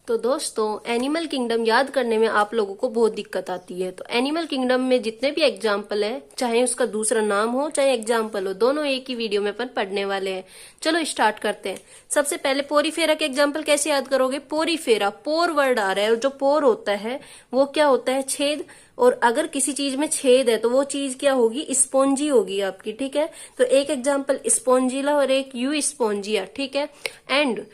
तो दोस्तों animal kingdom याद करने में आप लोगों को बहुत दिक्कत आती है। तो एनिमल किंगडम में जितने भी एग्जाम्पल हैं, चाहे उसका दूसरा नाम हो चाहे एग्जाम्पल हो, दोनों एक ही वीडियो में अपन पढ़ने वाले हैं। चलो स्टार्ट करते हैं। सबसे पहले पोरीफेरा के एग्जाम्पल कैसे याद करोगे? पोरीफेरा, पोर वर्ड आ रहा है, और जो पोर होता है वो क्या होता है? छेद। और अगर किसी चीज में छेद है तो वो चीज क्या होगी? स्पॉन्जी होगी आपकी, ठीक है। तो एक एग्जाम्पल स्पॉन्जिला और एक यू स्पॉन्जिया, ठीक है। एंड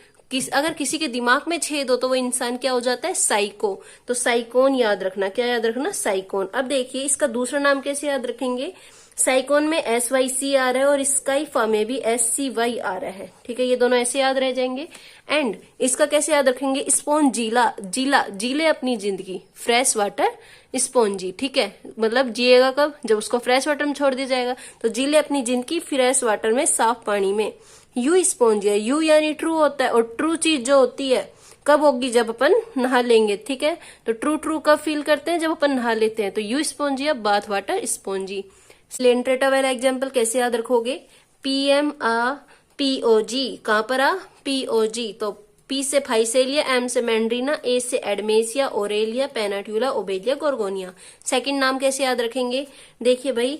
अगर किसी के दिमाग में छेद हो तो वो इंसान क्या हो जाता है? साइको। तो साइकोन याद रखना। क्या याद रखना? साइकोन। अब देखिए इसका दूसरा नाम कैसे याद रखेंगे? साइकोन में SYC आ रहा है और स्काइफा में भी SCY आ रहा है, ठीक है। ये दोनों ऐसे याद रह जाएंगे। एंड इसका कैसे याद रखेंगे? स्पॉन्जिला, जीला, जीले अपनी जिंदगी, फ्रेश वाटर स्पॉन्जी, ठीक है। मतलब जिएगा कब? जब उसको फ्रेश वाटर में छोड़ दिया जाएगा। तो जीले अपनी जिंदगी फ्रेश वाटर में, साफ पानी में। यू स्पॉन्जिया, यू यानी ट्रू होता है, और ट्रू चीज जो होती है कब होगी? जब अपन नहा लेंगे, ठीक है। तो ट्रू ट्रू कब फील करते हैं? जब अपन नहा लेते हैं। तो यू स्पॉन्जिया, बाथ वाटर स्पॉन्जी। स्लेंट्रेटा वाला एग्जाम्पल कैसे याद रखोगे? PMAPOG, कहां पर आ? POG। तो P से फाइसेलिया, M से मैंड्रीना, A से एडमेसिया, ओरेलिया, पेनाट्यूला, ओबेलिया, गोर्गोनिया। सेकंड नाम कैसे याद रखेंगे? देखिए भाई,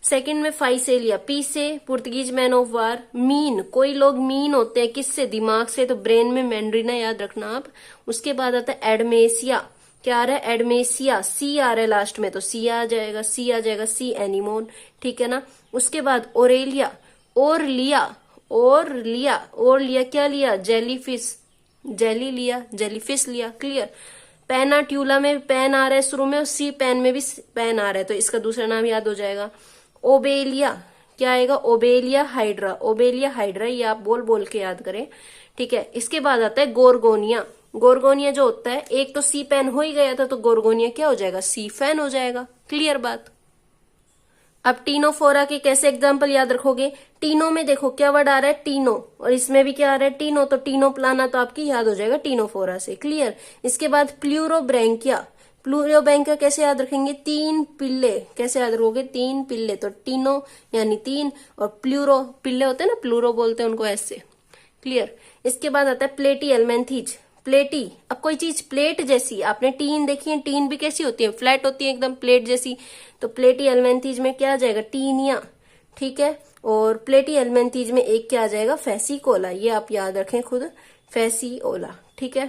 सेकंड में फाइसेलिया, पी से Portuguese man of war. Mean, कोई लोग मीन होते हैं, किससे? दिमाग से। तो ब्रेन में मैंड्रीना याद रखना आप। उसके बाद आता है एडमेसिया। क्या आ रहा है? एडमेसिया, सी आ रहा है लास्ट में, तो सी आ जाएगा, सी आ जाएगा, सी एनिमोन, ठीक है ना। उसके बाद ओरेलिया, और लिया, और लिया, और लिया, क्या लिया? जेलीफिश, जेली लिया, जेलीफिश लिया, क्लियर। पेनाट्यूला में पेन आ रहा है शुरू में, और सी पेन में भी पेन आ रहा है, तो इसका दूसरा नाम याद हो जाएगा। ओबेलिया, क्या आएगा? ओबेलिया हाइड्रा, ओबेलिया हाइड्रा, ये आप बोल बोल के याद करें, ठीक है। इसके बाद आता है गोर्गोनिया। गोर्गोनिया जो होता है, एक तो सी पेन हो ही गया था, तो गोर्गोनिया क्या हो जाएगा? सी फैन हो जाएगा, क्लियर बात। अब टीनोफोरा के कैसे एग्जाम्पल याद रखोगे? टीनो में देखो क्या वर्ड आ रहा है? टीनो, और इसमें भी क्या आ रहा है? टीनो। तो टीनो प्लाना तो आपकी याद हो जाएगा टीनोफोरा से, क्लियर। इसके बाद प्लूरोब्रैंकिया, प्लूरोब्रैंकिया कैसे याद रखेंगे? तीन पिल्ले, कैसे याद रखोगे? तीन पिल्ले। तो टीनो यानी तीन, और प्लूरो, पिल्ले होते हैं ना, प्लूरो बोलते हैं उनको, ऐसे, क्लियर। इसके बाद आता है प्लेटी एलमेंथीज, प्लेटी। अब कोई चीज प्लेट जैसी, आपने टीन देखी है, टीन भी कैसी होती है? फ्लैट होती है एकदम, प्लेट जैसी। तो प्लेटी एलमेंथीज में क्या आ जाएगा? टीनिया, ठीक है। और प्लेटी एलमेंथीज में एक क्या आ जाएगा? फेसिकोला, ये आप याद रखें खुद, फेसिओला, ठीक है।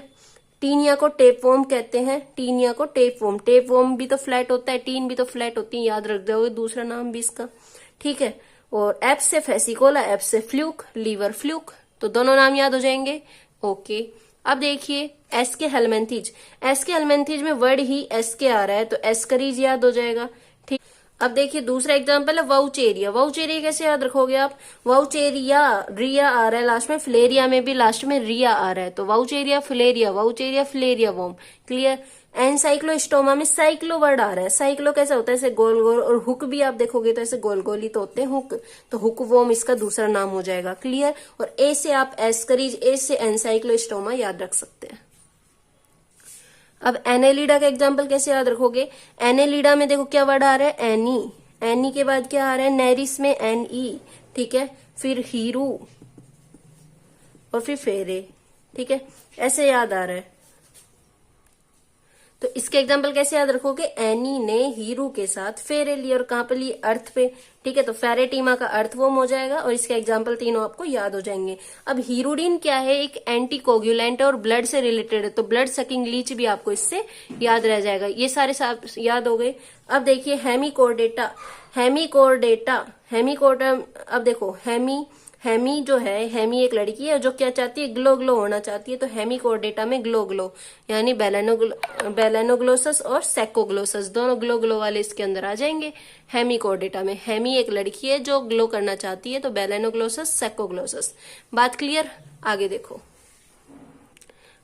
टीनिया को टेपवॉर्म कहते हैं, टीनिया को टेपवॉर्म। टेपवॉर्म भी तो फ्लैट होता है, टीन भी तो फ्लैट होती है, याद रख दोगे दूसरा नाम भी इसका, ठीक है। और एफ से फेसिकोला, एफ से फ्लूक, लीवर फ्लूक, तो दोनों नाम याद हो जाएंगे, ओके। अब देखिए एस के हेलमेंथीज, एस के हेलमेंथीज में वर्ड ही एस के आ रहा है, तो एस्करीज याद हो जाएगा, ठीक। अब देखिए दूसरा एग्जांपल है वाउचेरिया। वाउचेरिया कैसे याद रखोगे आप? वाउचेरिया, रिया आ रहा है लास्ट में, फ्लेरिया में भी लास्ट में रिया आ रहा है, तो वाउचेरिया फ्लेरिया, वाउचेरिया फ्लेरिया वोम, क्लियर। एनसाइक्लोस्टोमा में साइक्लो वर्ड आ रहा है। साइक्लो कैसा होता है? ऐसे गोल गोल, और हुक भी आप देखोगे तो ऐसे गोल गोल ही तो होते हैं हुक, तो हुक वोम इसका दूसरा नाम हो जाएगा, क्लियर। और ए से आप एस्करीज, ए से एनसाइक्लोस्टोमा याद रख सकते हैं। अब एनेलिडा का एग्जाम्पल कैसे याद रखोगे? एनेलिडा में देखो क्या वर्ड आ रहा है? एनी, एनी के बाद क्या आ रहा है? नेरिस में NE, ठीक है। फिर हीरू, और फिर फेरे, ठीक है, ऐसे याद आ रहा है। तो इसके एग्जाम्पल कैसे याद रखोगे? एनी ने हीरू के साथ फेरे लिए, और कहां पे लिए? अर्थ पे, ठीक है। तो फेरेटीमा का अर्थवॉर्म हो जाएगा, और इसके एग्जाम्पल तीनों आपको याद हो जाएंगे। अब हीरोडिन क्या है? एक एंटीकोगुलेंट है और ब्लड से रिलेटेड है, तो ब्लड सकिंग लीच भी आपको इससे याद रह जाएगा। ये सारे याद हो गए। अब देखिए हेमिकोर्डेटा, हेमिकोर्डेटा, हेमिकोर्डा। अब देखो हेमी जो है, हेमी एक लड़की है जो क्या चाहती है? ग्लो ग्लो होना चाहती है, तो हेमिकोर्डेटा में ग्लो ग्लो यानी बेलेनोग्लोसस और सेकोग्लोसस दोनों ग्लो ग्लो वाले इसके अंदर आ जाएंगे। हेमिकोर्डेटा में हेमी एक लड़की है जो ग्लो करना चाहती है, तो बेलेनोग्लोसस, सेकोग्लोसस। बात क्लियर? आगे देखो।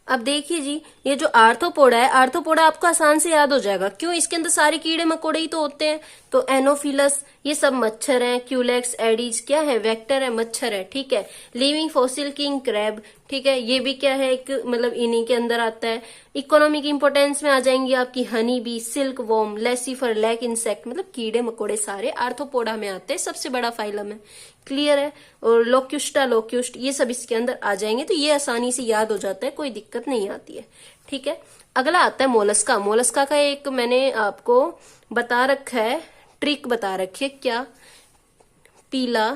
अब देखिए जी, ये जो आर्थ्रोपोडा है, आर्थ्रोपोडा आपको आसान से याद हो जाएगा, क्यों? इसके अंदर सारे कीड़े मकोड़े ही तो होते हैं। तो एनोफिलस, ये सब मच्छर हैं। क्यूलेक्स, एडीज क्या है? वेक्टर है, मच्छर है, ठीक है। लिविंग फॉसिल किंग क्रैब, ठीक है, ये भी क्या है, एक मतलब इन्हीं के अंदर आता है। इकोनॉमी की इंपोर्टेंस में आ जाएंगी आपकी honey bee, silk worm, Laccifer, lac insect, मतलब कीड़े मकोड़े सारे आर्थ्रोपोडा में आते हैं, सबसे बड़ा फाइलम है। क्लियर है। और लोक्युस्टा, लोक्युस्ट, ये सब इसके अंदर आ जाएंगे, तो ये आसानी से याद हो जाता है, कोई दिक्कत नहीं आती है। ठीक है, अगला आता है मोलस्का। मोलस्का का एक मैंने आपको बता रखा है, ट्रिक बता रखी है, क्या, पीला,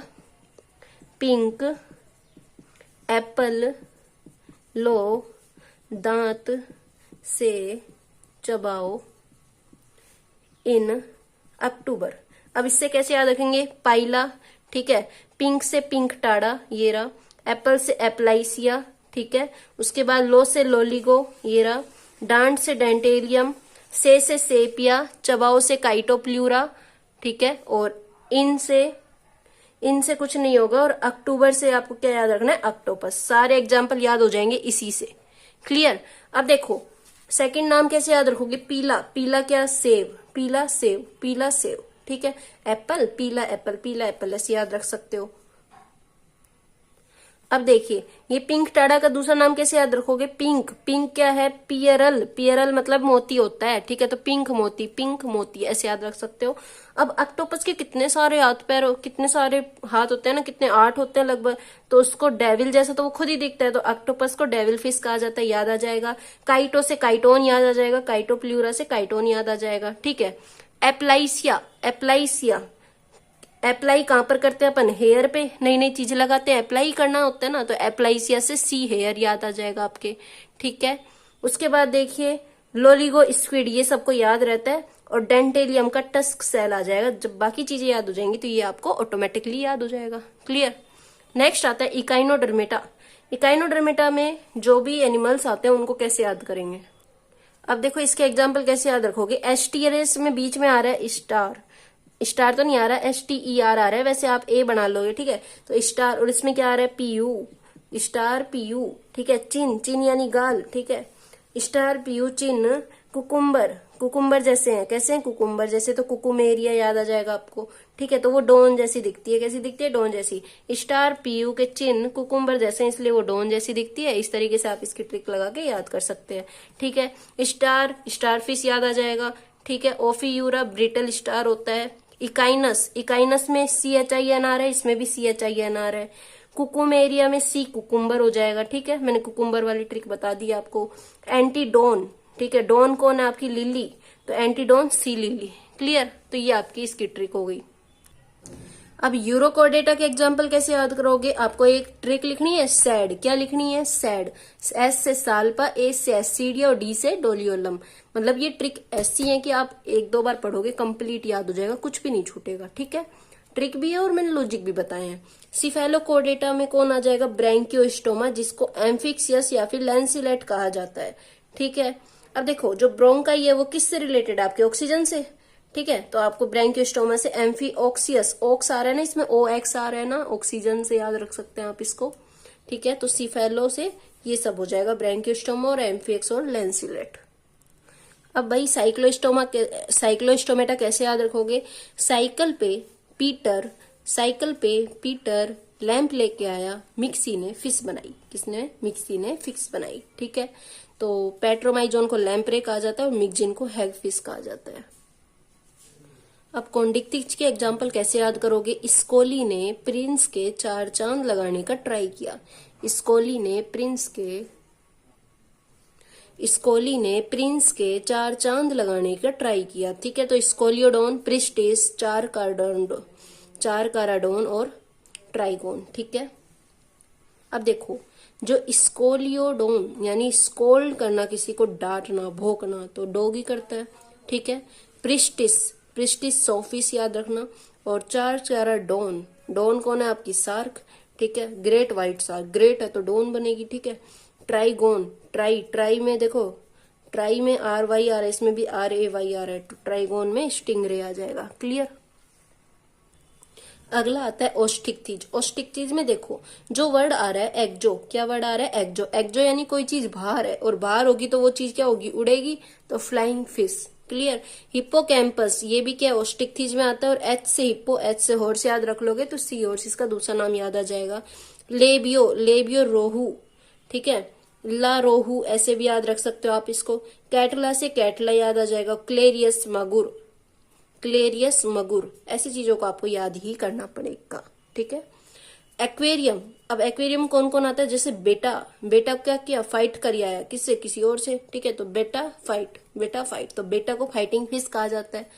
पिंक, एप्पल लो, दांत से चबाओ इन अक्टूबर। अब इससे कैसे याद रखेंगे, पाइला, ठीक है, पिंक से पिंक टाड़ा, ये रहा, एप्पल से एप्लाइसिया, ठीक है, उसके बाद लो से लोलिगो, ये रहा, डांट से डेंटेलियम, से सेपिया, चबाओ से काइटोप्ल्यूरा, ठीक है, और इनसे कुछ नहीं होगा, और अक्टूबर से आपको क्या याद रखना है, अक्टोपस। सारे एग्जाम्पल याद हो जाएंगे इसी से। क्लियर। अब देखो सेकंड नाम कैसे याद रखोगे, पीला, पीला क्या, सेब, पीला सेब, पीला सेब, ठीक है, एप्पल, पीला एप्पल, पीला एप्पल, ऐसे याद रख सकते हो। अब देखिए ये पिंक टाड़ा का दूसरा नाम कैसे याद रखोगे, पिंक, पिंक क्या है, पियरल, पियरल मतलब मोती होता है, ठीक है, तो पिंक मोती, पिंक मोती, ऐसे याद रख सकते हो। अब ऑक्टोपस के कितने सारे हाथ पैर, कितने सारे हाथ होते हैं ना, कितने 8 होते हैं लगभग, तो उसको डेविल जैसा तो वो खुद ही दिखता है, तो ऑक्टोपस को डेविल फिश कहा जाता है, याद आ जाएगा। काइटो से काइटोन याद आ जाएगा, काइटोप्ल्यूरा से काइटोन याद आ जाएगा, ठीक है। एप्लाइसिया, एप्लाइसिया, अप्लाई कहां पर करते हैं अपन, हेयर पे नई नई चीजें लगाते हैं, अप्लाई करना होता है ना, तो एप्लाइसिया से सी हेयर याद आ जाएगा आपके, ठीक है। उसके बाद देखिए लोलिगो स्क्विड, ये सबको याद रहता है, और डेंटेलियम का टस्क सेल आ जाएगा। जब बाकी चीजें याद हो जाएंगी तो ये आपको ऑटोमेटिकली याद हो जाएगा। क्लियर। नेक्स्ट आता है इकाइनोडर्मेटा। इकाइनोडर्मेटा में जो भी एनिमल्स आते हैं उनको कैसे याद करेंगे। अब देखो इसके एग्जाम्पल कैसे याद रखोगे, एस्टियरस में बीच में आ रहा है स्टार, स्टार तो नहीं आ रहा, STER आ रहा है, वैसे आप ए बना लोगे, ठीक है, तो स्टार, और इसमें क्या आ रहा है, PU, स्टार PU, ठीक है। चिन, चिन यानी गाल, ठीक है, स्टार PU चिन। कुकुम्बर, कुकुम्बर जैसे हैं, कैसे हैं, कुकुम्बर जैसे, तो कुकुमेरिया याद आ जाएगा आपको, ठीक है, तो वो डोन जैसी दिखती है, कैसी दिखती है, डोन जैसी। स्टार PU के चिन्ह कुकुम्बर जैसे, इसलिए वो डोन जैसी दिखती है। इस तरीके से आप इसकी ट्रिक लगा के याद कर सकते हैं, ठीक है। स्टार, स्टारफिश याद आ जाएगा, ठीक है। ओफियूरा ब्रिटल स्टार होता है। इकाइनस, इकाइनस में CHIN आ रहा है, इसमें भी CHIN आ रहा है। कुकुमेरिया में C कुकुम्बर हो जाएगा, ठीक है, मैंने कुकुम्बर वाली ट्रिक बता दी आपको। एंटीडोन, ठीक है, डोन कौन है आपकी, लिली, तो एंटीडोन C लिली। क्लियर, तो ये आपकी इसकी ट्रिक हो गई। अब यूरोकोडेटा के एग्जाम्पल कैसे याद करोगे, आपको एक ट्रिक लिखनी है, सैड, क्या लिखनी है, सैड, S से साल्पा, A से एसिडिया और D से डोलियोलम। मतलब ये ट्रिक ऐसी है कि आप एक दो बार पढ़ोगे कंप्लीट याद हो जाएगा, कुछ भी नहीं छूटेगा, ठीक है। ट्रिक भी है और मैंने लॉजिक भी बताए हैं। सिफेलोकोडेटा में कौन आ जाएगा, ब्रैंकियोस्टोमा, जिसको एम्फिक्सियस या फिर लैंसिलेट कहा जाता है, ठीक है। अब देखो जो ब्रोंकाई है वो किससे रिलेटेड है, आपके ऑक्सीजन से, ठीक है, तो आपको ब्रैंकियोस्टोमा से एम्फीऑक्सियस, ऑक्स आ रहा है ना, इसमें OX आ रहा है ना, ऑक्सीजन से याद रख सकते हैं आप इसको, ठीक है। तो सिफेलो से ये सब हो जाएगा, ब्रैंकियोस्टोमा और एम्फिएक्स और लैंसिलेट। अब भाई साइक्लोस्टोमेटा कैसे याद रखोगे, साइकिल पे पीटर लैंप लेके आया, मिक्सी ने फिश बनाई, किसने, मिक्सी ने फिश बनाई, ठीक है। तो पेट्रोमाइजोन को लैंप्रे कहा जाता है और मिक्जिन को हैगफिश कहा जाता है। अब कॉन्डिक्टिच के एग्जाम्पल कैसे याद करोगे, स्कोली ने प्रिंस के 4 चांद लगाने का ट्राई किया, स्कोली ने प्रिंस के 4 चांद लगाने का ट्राई किया, ठीक है। तो स्कोलियोडोन, प्रिस्टिस, 4 काराडोन और ट्राइगोन, ठीक है। अब देखो जो स्कोलियोडोन यानी स्कोल्ड करना, किसी को डांटना, भोंकना, तो डॉग ही करता है, ठीक है। प्रिस्टिस सोफिस याद रखना, और 4 काराडोन, डोन कौन है आपकी, सार्क, ठीक है। ग्रेट व्हाइट सार्क, ग्रेट है तो डोन बनेगी, ठीक है। ट्राइगोन, ट्राई में देखो, ट्राई में RY आ रहा है, इसमें भी RAY आ रहा है, तो ट्राइगोन में स्टिंगरे आ जाएगा। क्लियर। अगला आता है ओस्टिकथीज। ओस्टिकथीज में देखो जो वर्ड आ रहा है एक्जो, क्या वर्ड आ रहा है, एक्जो, एक्जो यानी कोई चीज बाहर है, और बाहर होगी तो वो चीज क्या होगी, उड़ेगी, तो फ्लाइंग फिश। क्लियर। हिप्पोकैम्पस, ये भी क्या ओस्टिकथीज में आता है, और H से हिप्पो, H से हॉर्स याद रख लोगे तो सी हॉर्स इसका दूसरा नाम याद आ जाएगा। लेबियो रोहू, ठीक है। ला रोहू ऐसे भी याद रख सकते हो आप इसको। कैटला से कैटला याद आ जाएगा। क्लेरियस मगुर, क्लेरियस मगुर, ऐसी चीजों को आपको याद ही करना पड़ेगा, ठीक है। एक्वेरियम, अब एक्वेरियम कौन कौन आता है, जैसे बेटा, बेटा क्या किया, फाइट कर आया किससे, किसी और से, ठीक है, तो बेटा फाइट, बेटा फाइट, तो बेटा को फाइटिंग फिश कहा जाता है।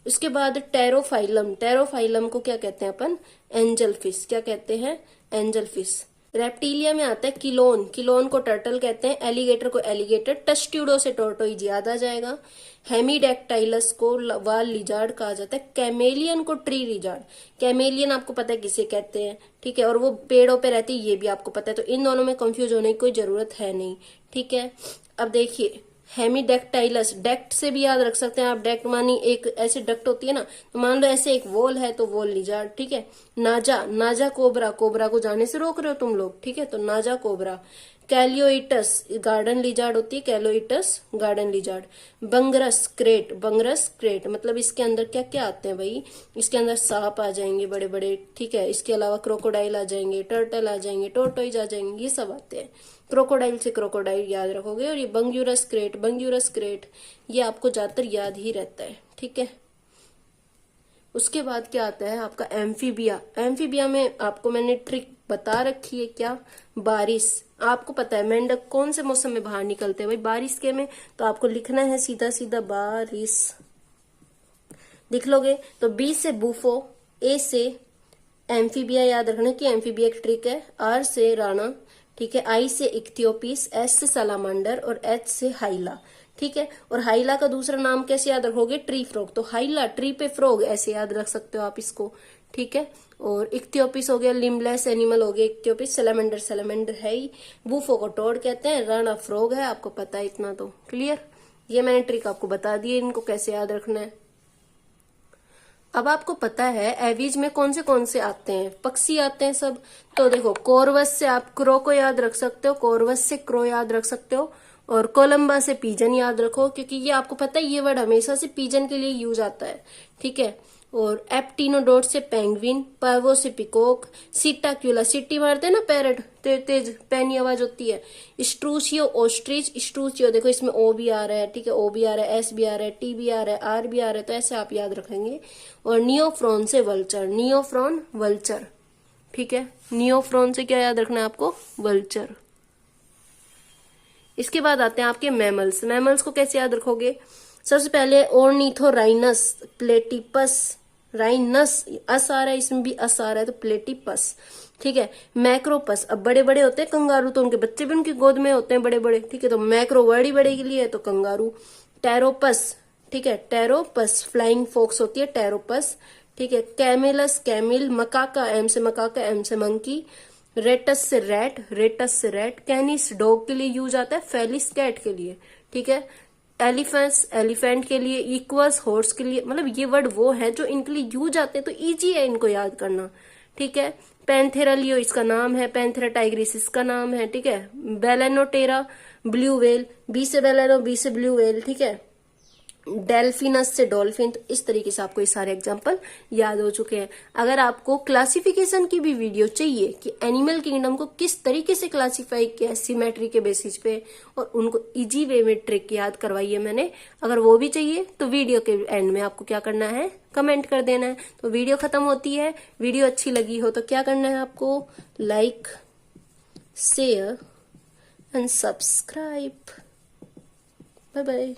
उसके बाद टेरोफाइलम, टेरोफाइलम को क्या कहते हैं अपन, एंजल फिश, क्या कहते हैं, एंजल फिश। रेप्टीलिया में आता है किलोन, किलोन को टर्टल कहते हैं, एलिगेटर को एलिगेटर, टस्ट्यूडो से टोर्टोइज याद आ जाएगा। हेमीडेक्टाइलस को वाल लिजार्ड कहा जाता है। कैमेलियन को ट्री लिजार्ड, कैमेलियन आपको पता है किसे कहते हैं, ठीक है, और वो पेड़ों पे रहती है ये भी आपको पता है, तो इन दोनों में कंफ्यूज होने की कोई जरूरत है नहीं, ठीक है। अब देखिए हेमीडेक्टाइलस, डेक्ट से भी याद रख सकते हैं आप, डेक्ट मानी एक ऐसी डक्ट होती है ना, तो मान लो ऐसे एक वॉल है तो वॉल लिजार्ड, ठीक है। नाजा, नाजा कोबरा, कोबरा को जाने से रोक रहे हो तुम लोग, ठीक है, तो नाजा कोबरा। कैलियोइटस गार्डन लिजार्ड होती है, कैलियोइटस गार्डन लिजार्ड। बंगरस क्रेट, बंगरस क्रेट, मतलब इसके अंदर क्या क्या आते हैं भाई, इसके अंदर सांप आ जाएंगे बड़े बड़े, ठीक है, इसके अलावा क्रोकोडाइल आ जाएंगे, टर्टल आ जाएंगे, टोर्टोइज आ जाएंगे, ये सब आते हैं। क्रोकोडाइल से क्रोकोडाइल याद रखोगे, और ये बंग्यूरस क्रेट, बंग्यूरस क्रेट, ये आपको ज्यादातर याद ही रहता है, ठीक है। उसके बाद क्या आता है आपका एम्फीबिया, एम्फीबिया में आपको मैंने ट्रिक बता रखी है, क्या, बारिश, आपको पता है मेंढक कौन से मौसम में बाहर निकलते हैं भाई, बारिश के में, तो आपको लिखना है सीधा सीधा बारिश, लिख लोगे। तो बी से बूफो, ए से एम्फीबिया याद रखना कि एम्फीबिया एक ट्रिक है, आर से राणा, ठीक है, आई से इक्थियोपिस, एस से सालामांडर, और एच से हाइला, ठीक है। और हाइला का दूसरा नाम कैसे याद रखोगे, ट्री फ्रॉग, तो हाइला ट्री पे फ्रॉग ऐसे याद रख सकते हो आप इसको, ठीक है। और इक्थियोपिस हो गया लिम्बलेस एनिमल हो गया इक्थियोपिस, सैलामेंडर, सैलामेंडर है ही, बूफो को टोड कहते हैं, राणा फ्रॉग है, आपको पता है इतना तो क्लियर। ये मैंने ट्रिक आपको बता दी है, इनको कैसे याद रखना है। अब आपको पता है एवीज में कौन से आते हैं, पक्षी आते हैं सब, तो देखो कोरवस से आप क्रो को याद रख सकते हो, कोरवस से क्रो याद रख सकते हो, और कोलंबा से पीजन याद रखो, क्योंकि ये आपको पता है ये वर्ड हमेशा से पीजन के लिए यूज आता है, ठीक है। और एप्टिनोडोट से पेंगुइन, पावो से पिकॉक, सीटाक्यूला, सीटी मारते हैं ना पैरट, तेज तेज पैनी आवाज होती है। स्ट्रूसियो ऑस्ट्रिच, स्ट्रूसियो देखो इसमें ओ भी आ रहा है, ठीक है, ओ भी आ रहा है, एस भी आ रहा है, टी भी आ रहा है, आर भी आ रहा है, तो ऐसे आप याद रखेंगे। और नियोफ्रॉन से वल्चर, नियोफ्रॉन वल्चर, ठीक है, नियोफ्रॉन से क्या याद रखना है आपको, वल्चर। इसके बाद आते हैं आपके मैमल्स, मैमल्स को कैसे याद रखोगे, सबसे पहले ऑर्निथोराइनस, प्लेटिपस, राइनस, अस आ रहा है इसमें भी, अस आ रहा है तो प्लेटिपस, ठीक है। मैक्रोपस, अब बड़े बड़े होते हैं कंगारू, तो उनके बच्चे भी उनकी गोद में होते हैं बड़े बड़े, ठीक है, तो मैक्रो वर्ड ही बड़े के लिए है तो कंगारू। टेरोपस, ठीक है, टेरोपस, फ्लाइंग फॉक्स होती है टेरोपस, ठीक है। कैमेलस, कैमिल, मकाका, एम से मकाका, एम से मंकी। रेटस से रैट, रेटस से रैट। कैनिस डॉग के लिए यूज आता है, फेलिस कैट के लिए, ठीक है। एलिफेंट्स, एलिफेंट के लिए। इक्वस, हॉर्स के लिए, मतलब ये वर्ड वो है जो इनके लिए यूज आते हैं, तो इजी है इनको याद करना, ठीक है। पैंथेरा लियो इसका नाम है, पैंथेरा टाइग्रिस इसका नाम है, ठीक है। बेलेनोटेरा ब्लू व्हेल, बी से बेलेनो, बी से ब्लू व्हेल, ठीक है। डेल्फिनस से डॉल्फिन, तो इस तरीके से आपको ये सारे एग्जाम्पल याद हो चुके हैं। अगर आपको क्लासिफिकेशन की भी वीडियो चाहिए कि एनिमल किंगडम को किस तरीके से क्लासिफाई किया है सिमेट्री के बेसिस पे, और उनको इजी वे में ट्रिक याद करवाई है मैंने, अगर वो भी चाहिए तो वीडियो के एंड में आपको क्या करना है, कमेंट कर देना है। तो वीडियो खत्म होती है, वीडियो अच्छी लगी हो तो क्या करना है आपको, like, share and subscribe. Bye bye.